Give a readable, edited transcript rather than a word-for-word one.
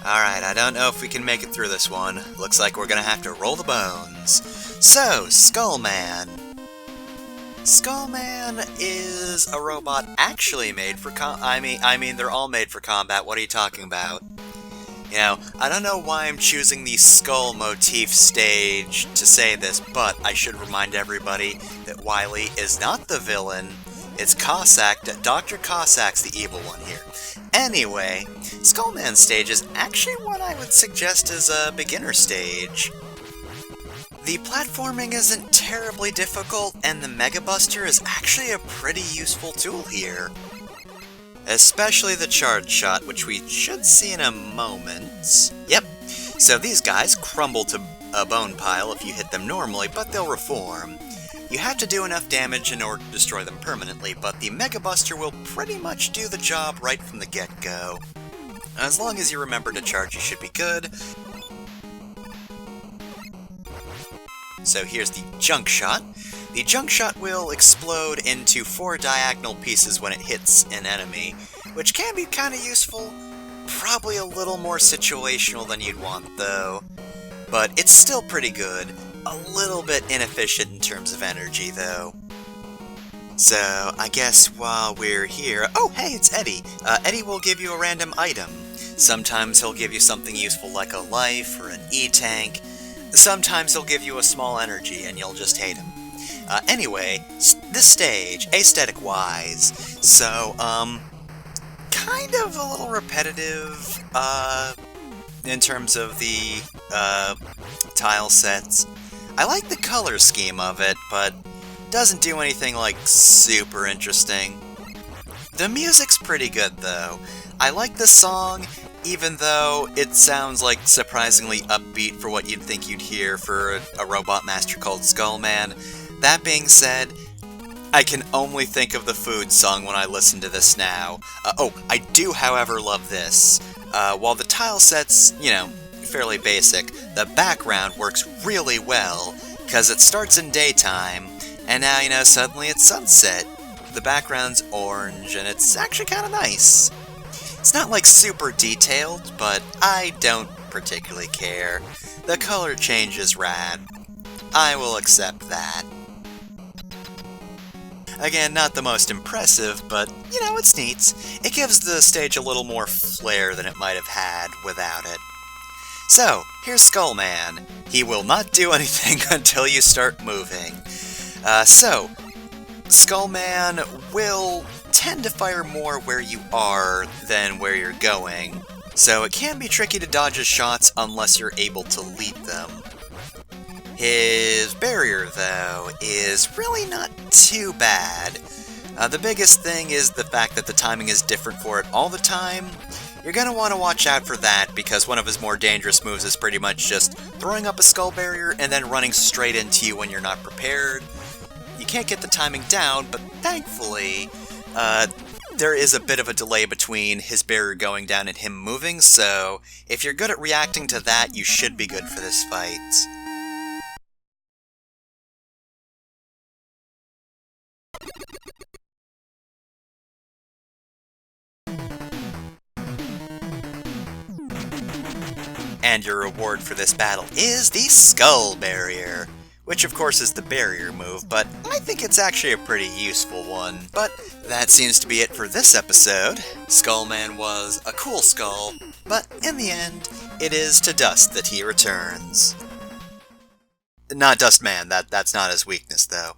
Alright, I don't know if we can make it through this one. Looks like we're gonna have to roll the bones. So, Skullman. Skullman is a robot actually made for I mean, they're all made for combat. What are you talking about? You know, I don't know why I'm choosing the skull motif stage to say this, but I should remind everybody that Wily is not the villain. It's Cossack. Dr. Cossack's the evil one here. Anyway, Skullman stage is actually what I would suggest as a beginner stage. The platforming isn't terribly difficult, and the Mega Buster is actually a pretty useful tool here. Especially the charge shot, which we should see in a moment. Yep, so these guys crumble to a bone pile if you hit them normally, but they'll reform. You have to do enough damage in order to destroy them permanently, but the Mega Buster will pretty much do the job right from the get-go. As long as you remember to charge, you should be good. So here's the junk shot. The junk shot will explode into 4 diagonal pieces when it hits an enemy, which can be kinda useful. Probably a little more situational than you'd want, though. But it's still pretty good. A little bit inefficient in terms of energy, though. So, I guess while we're here... Oh, hey, it's Eddie! Eddie will give you a random item. Sometimes he'll give you something useful like a life or an E-tank. Sometimes he'll give you a small energy and you'll just hate him. Anyway, this stage, aesthetic-wise, so, kind of a little repetitive, in terms of the, tile sets. I like the color scheme of it, but doesn't do anything, like, super interesting. The music's pretty good, though. I like the song, even though it sounds, like, surprisingly upbeat for what you'd think you'd hear for a robot master called Skullman. That being said, I can only think of the food song when I listen to this now. Oh, I do, however, love this. While the tile set's, you know, fairly basic, the background works really well, because it starts in daytime, and now, you know, suddenly it's sunset. The background's orange, and it's actually kind of nice. It's not, like, super detailed, but I don't particularly care. The color change is rad. I will accept that. Again, not the most impressive, but, you know, it's neat. It gives the stage a little more flair than it might have had without it. So, here's Skullman. He will not do anything until you start moving. So, Skullman will tend to fire more where you are than where you're going, so it can be tricky to dodge his shots unless you're able to lead them. His barrier, though, is really not too bad. The biggest thing is the fact that the timing is different for it all the time. You're gonna want to watch out for that, because one of his more dangerous moves is pretty much just throwing up a skull barrier and then running straight into you when you're not prepared. You can't get the timing down, but thankfully, there is a bit of a delay between his barrier going down and him moving, so if you're good at reacting to that, you should be good for this fight. And your reward for this battle is the Skull Barrier, which of course is the barrier move, but I think it's actually a pretty useful one. But that seems to be it for this episode. Skullman was a cool skull, but in the end, it is to dust that he returns. Not Dustman, that's not his weakness, though.